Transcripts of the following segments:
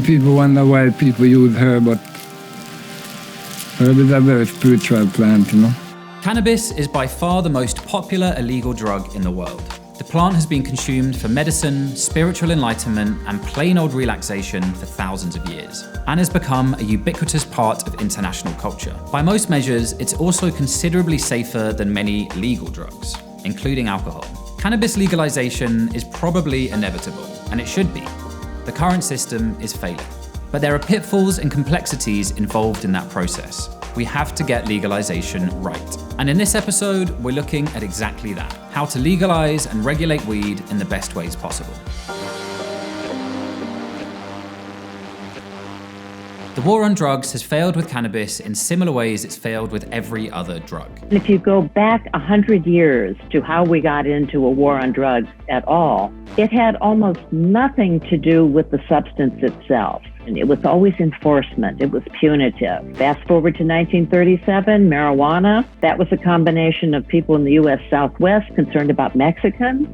People wonder why people use herb, but herb is a very spiritual plant, you know. Cannabis is by far the most popular illegal drug in the world. The plant has been consumed for medicine, spiritual enlightenment, and plain old relaxation for thousands of years, and has become a ubiquitous part of international culture. By most measures, it's also considerably safer than many legal drugs, including alcohol. Cannabis legalization is probably inevitable, and it should be. The current system is failing. But there are pitfalls and complexities involved in that process. We have to get legalization right. And in this episode, we're looking at exactly that: how to legalize and regulate weed in the best ways possible. The war on drugs has failed with cannabis in similar ways it's failed with every other drug. If you go back 100 years to how we got into a war on drugs at all, it had almost nothing to do with the substance itself. And it was always enforcement. It was punitive. Fast forward to 1937, marijuana. That was a combination of people in the U.S. Southwest concerned about Mexicans.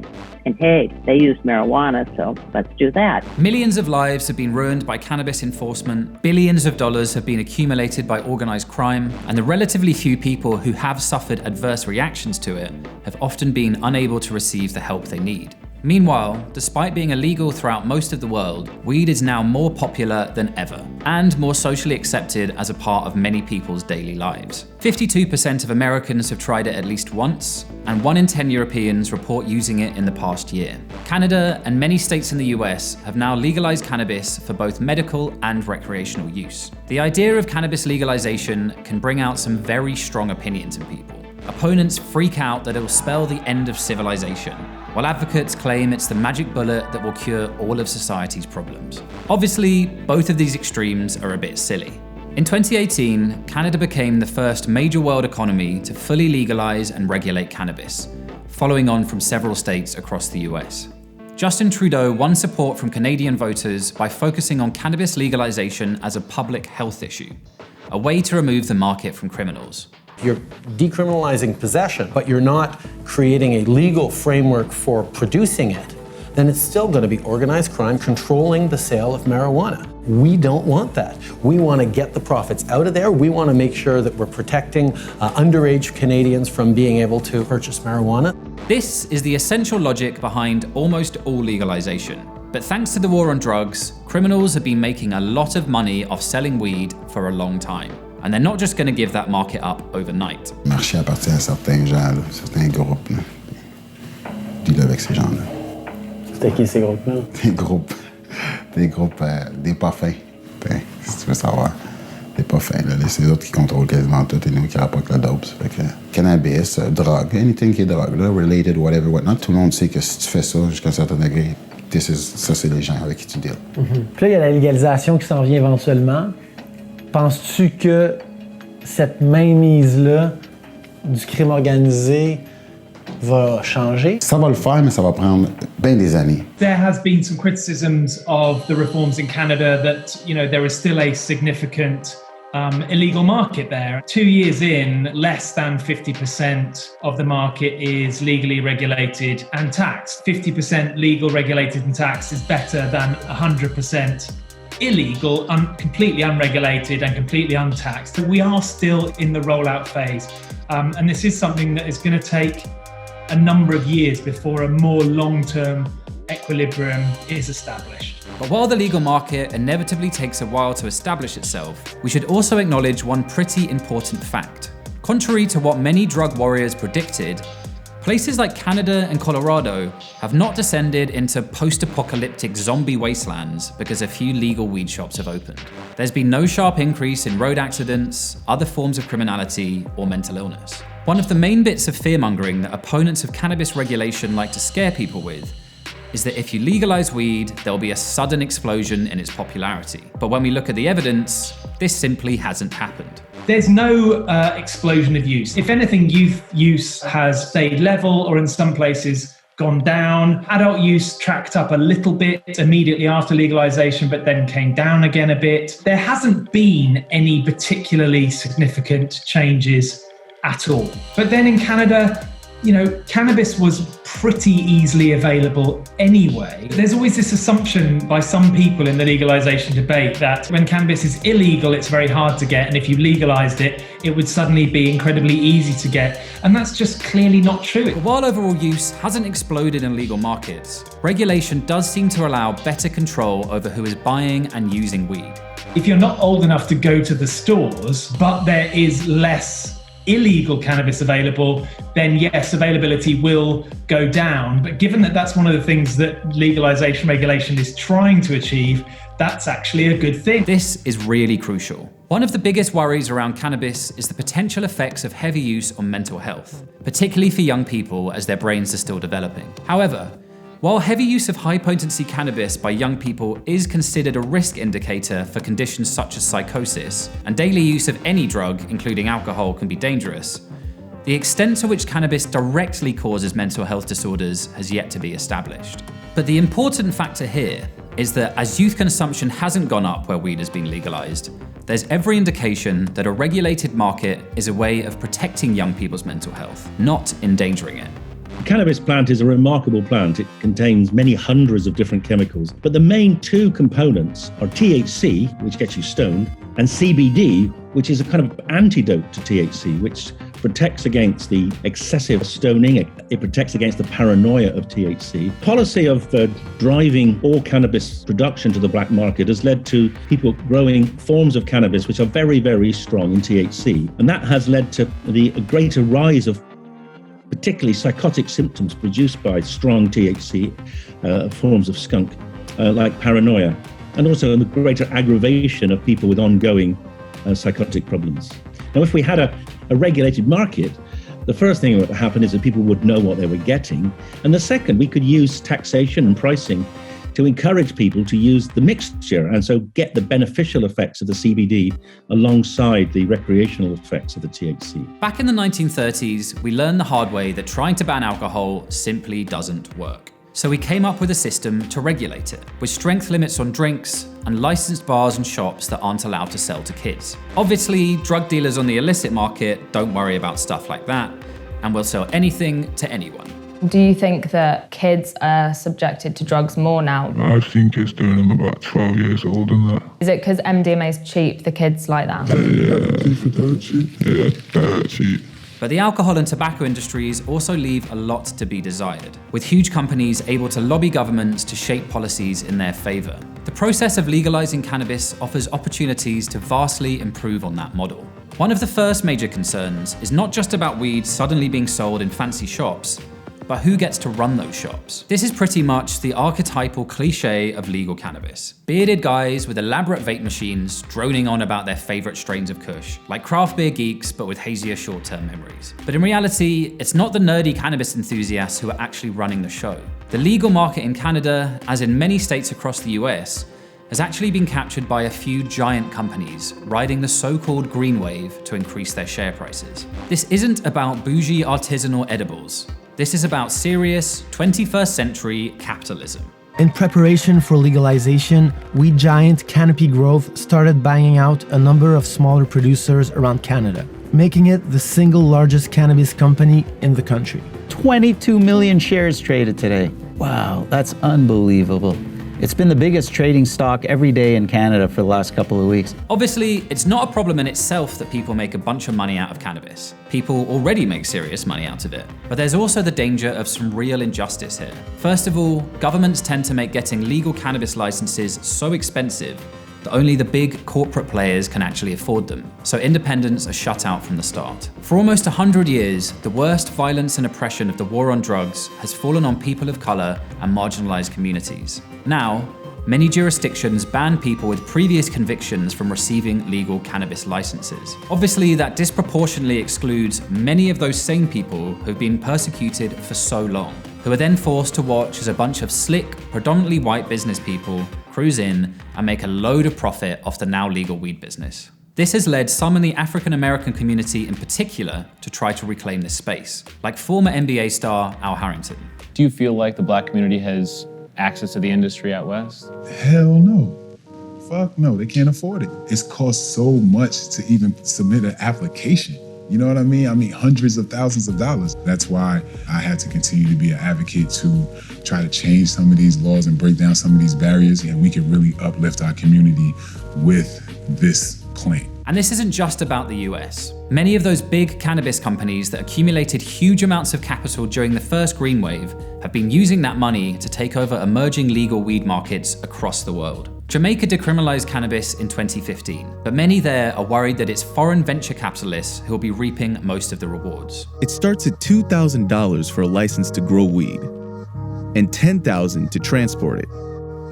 And hey, they used marijuana, so let's do that. Millions of lives have been ruined by cannabis enforcement. Billions of dollars have been accumulated by organized crime. And the relatively few people who have suffered adverse reactions to it have often been unable to receive the help they need. Meanwhile, despite being illegal throughout most of the world, weed is now more popular than ever, and more socially accepted as a part of many people's daily lives. 52% of Americans have tried it at least once, and 1 in 10 Europeans report using it in the past year. Canada and many states in the US have now legalized cannabis for both medical and recreational use. The idea of cannabis legalization can bring out some very strong opinions in people. Opponents freak out that it will spell the end of civilization, while advocates claim it's the magic bullet that will cure all of society's problems. Obviously, both of these extremes are a bit silly. In 2018, Canada became the first major world economy to fully legalize and regulate cannabis, following on from several states across the US. Justin Trudeau won support from Canadian voters by focusing on cannabis legalization as a public health issue, a way to remove the market from criminals. You're decriminalizing possession, but you're not creating a legal framework for producing it, then it's still going to be organized crime controlling the sale of marijuana. We don't want that. We want to get the profits out of there. We want to make sure that we're protecting underage Canadians from being able to purchase marijuana. This is the essential logic behind almost all legalization. But thanks to the war on drugs, criminals have been making a lot of money off selling weed for a long time. And they're not just going to give that market up overnight. Le marché appartient à certains gens, là, certains groupes. Là. Deal avec ces gens-là. C'était qui ces groupes-là? Des groupes, des pas fins. Si tu veux savoir, des pas fins. Là. C'est eux autres qui contrôlent quasiment tout et nous qui rapportent la dope. Ça fait que cannabis, drogue, anything qui est drogue, là, related, whatever, whatnot. Tout le monde sait que si tu fais ça jusqu'à un certain degré, ça c'est les gens avec qui tu deals. Mm-hmm. Puis là, il y a la légalisation qui s'en vient éventuellement. Penses-tu que cette mainmise-là du crime organisé va changer? Ça va le faire, mais ça va prendre bien des années. There has been some criticisms of the reforms in Canada that, there is still a significant illegal market there. 2 years in, less than 50% of the market is legally regulated and taxed. 50% legal, regulated and taxed is better than 100% illegal, completely unregulated and completely untaxed. We are still in the rollout phase. And this is something that is going to take a number of years before a more long-term equilibrium is established. But while the legal market inevitably takes a while to establish itself, we should also acknowledge one pretty important fact. Contrary to what many drug warriors predicted, places like Canada and Colorado have not descended into post-apocalyptic zombie wastelands because a few legal weed shops have opened. There's been no sharp increase in road accidents, other forms of criminality, or mental illness. One of the main bits of fear-mongering that opponents of cannabis regulation like to scare people with is that if you legalize weed, there'll be a sudden explosion in its popularity. But when we look at the evidence, this simply hasn't happened. There's no explosion of use. If anything, youth use has stayed level or in some places gone down. Adult use tracked up a little bit immediately after legalization, but then came down again a bit. There hasn't been any particularly significant changes at all. But then in Canada, cannabis was pretty easily available anyway. There's always this assumption by some people in the legalization debate that when cannabis is illegal, it's very hard to get, and if you legalized it, it would suddenly be incredibly easy to get. And that's just clearly not true. But while overall use hasn't exploded in legal markets, regulation does seem to allow better control over who is buying and using weed. If you're not old enough to go to the stores, but there is less illegal cannabis available, then yes, availability will go down. But given that that's one of the things that legalization regulation is trying to achieve, that's actually a good thing. This is really crucial. One of the biggest worries around cannabis is the potential effects of heavy use on mental health, particularly for young people as their brains are still developing. However, while heavy use of high-potency cannabis by young people is considered a risk indicator for conditions such as psychosis, and daily use of any drug, including alcohol, can be dangerous, the extent to which cannabis directly causes mental health disorders has yet to be established. But the important factor here is that as youth consumption hasn't gone up where weed has been legalized, there's every indication that a regulated market is a way of protecting young people's mental health, not endangering it. The cannabis plant is a remarkable plant. It contains many hundreds of different chemicals, but the main two components are THC, which gets you stoned, and CBD, which is a kind of antidote to THC, which protects against the excessive stoning. It protects against the paranoia of THC. Policy of driving all cannabis production to the black market has led to people growing forms of cannabis which are very, very strong in THC. And that has led to the greater rise of particularly psychotic symptoms produced by strong THC forms of skunk, like paranoia, and also the greater aggravation of people with ongoing psychotic problems. Now, if we had a regulated market, the first thing that would happen is that people would know what they were getting. And the second, we could use taxation and pricing to encourage people to use the mixture and so get the beneficial effects of the CBD alongside the recreational effects of the THC. Back in the 1930s, we learned the hard way that trying to ban alcohol simply doesn't work. So we came up with a system to regulate it, with strength limits on drinks and licensed bars and shops that aren't allowed to sell to kids. Obviously, drug dealers on the illicit market don't worry about stuff like that, and will sell anything to anyone. Do you think that kids are subjected to drugs more now? I think it's doing them about 12 years old and that. Is it because MDMA is cheap, the kids like that? Yeah, cheap. But the alcohol and tobacco industries also leave a lot to be desired, with huge companies able to lobby governments to shape policies in their favor. The process of legalizing cannabis offers opportunities to vastly improve on that model. One of the first major concerns is not just about weed suddenly being sold in fancy shops, but who gets to run those shops? This is pretty much the archetypal cliche of legal cannabis. Bearded guys with elaborate vape machines droning on about their favorite strains of kush, like craft beer geeks but with hazier short-term memories. But in reality, it's not the nerdy cannabis enthusiasts who are actually running the show. The legal market in Canada, as in many states across the US, has actually been captured by a few giant companies riding the so-called green wave to increase their share prices. This isn't about bougie artisanal edibles. This is about serious 21st century capitalism. In preparation for legalization, weed giant Canopy Growth started buying out a number of smaller producers around Canada, making it the single largest cannabis company in the country. 22 million shares traded today. Wow, that's unbelievable. It's been the biggest trading stock every day in Canada for the last couple of weeks. Obviously, it's not a problem in itself that people make a bunch of money out of cannabis. People already make serious money out of it. But there's also the danger of some real injustice here. First of all, governments tend to make getting legal cannabis licenses so expensive that only the big corporate players can actually afford them. So independents are shut out from the start. For almost 100 years, the worst violence and oppression of the war on drugs has fallen on people of color and marginalized communities. Now, many jurisdictions ban people with previous convictions from receiving legal cannabis licenses. Obviously, that disproportionately excludes many of those same people who've been persecuted for so long, who are then forced to watch as a bunch of slick, predominantly white business people cruise in and make a load of profit off the now legal weed business. This has led some in the African American community in particular to try to reclaim this space, like former NBA star Al Harrington. Do you feel like the black community has access to the industry out west? Hell no. Fuck no, they can't afford it. It's cost so much to even submit an application. You know what I mean? I mean, hundreds of thousands of dollars. That's why I had to continue to be an advocate to try to change some of these laws and break down some of these barriers, and we can really uplift our community with this plan. And this isn't just about the US. Many of those big cannabis companies that accumulated huge amounts of capital during the first green wave have been using that money to take over emerging legal weed markets across the world. Jamaica decriminalized cannabis in 2015, but many there are worried that it's foreign venture capitalists who will be reaping most of the rewards. It starts at $2,000 for a license to grow weed and $10,000 to transport it.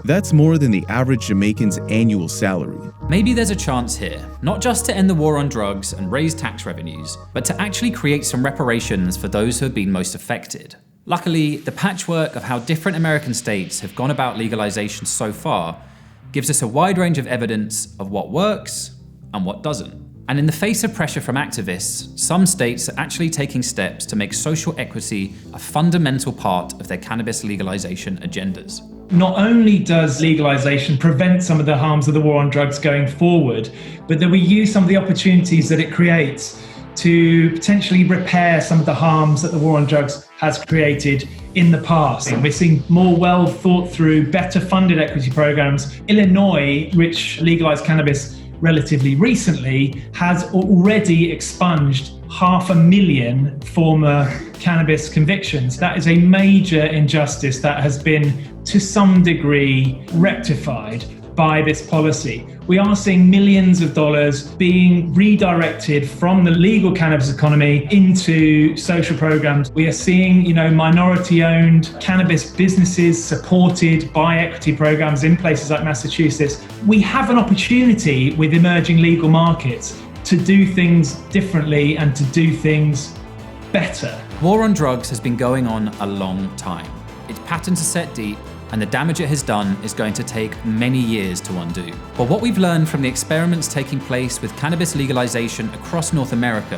That's more than the average Jamaican's annual salary. Maybe there's a chance here, not just to end the war on drugs and raise tax revenues, but to actually create some reparations for those who have been most affected. Luckily, the patchwork of how different American states have gone about legalization so far gives us a wide range of evidence of what works and what doesn't. And in the face of pressure from activists, some states are actually taking steps to make social equity a fundamental part of their cannabis legalization agendas. Not only does legalization prevent some of the harms of the war on drugs going forward, but that we use some of the opportunities that it creates to potentially repair some of the harms that the war on drugs has created in the past. And we're seeing more well thought through, better funded equity programs. Illinois, which legalized cannabis relatively recently, has already expunged 500,000 former cannabis convictions. That is a major injustice that has been, to some degree, rectified by this policy. We are seeing millions of dollars being redirected from the legal cannabis economy into social programs. We are seeing, minority-owned cannabis businesses supported by equity programs in places like Massachusetts. We have an opportunity with emerging legal markets to do things differently and to do things better. War on drugs has been going on a long time. Its patterns are set deep, and the damage it has done is going to take many years to undo. But what we've learned from the experiments taking place with cannabis legalization across North America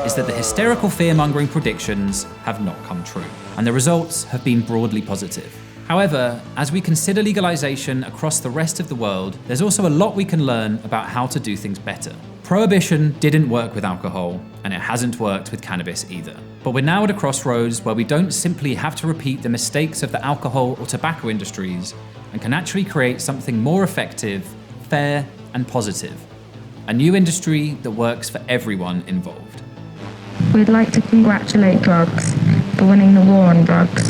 is that the hysterical fear-mongering predictions have not come true, and the results have been broadly positive. However, as we consider legalization across the rest of the world, there's also a lot we can learn about how to do things better. Prohibition didn't work with alcohol, and it hasn't worked with cannabis either. But we're now at a crossroads where we don't simply have to repeat the mistakes of the alcohol or tobacco industries and can actually create something more effective, fair, and positive. A new industry that works for everyone involved. We'd like to congratulate drugs for winning the war on drugs.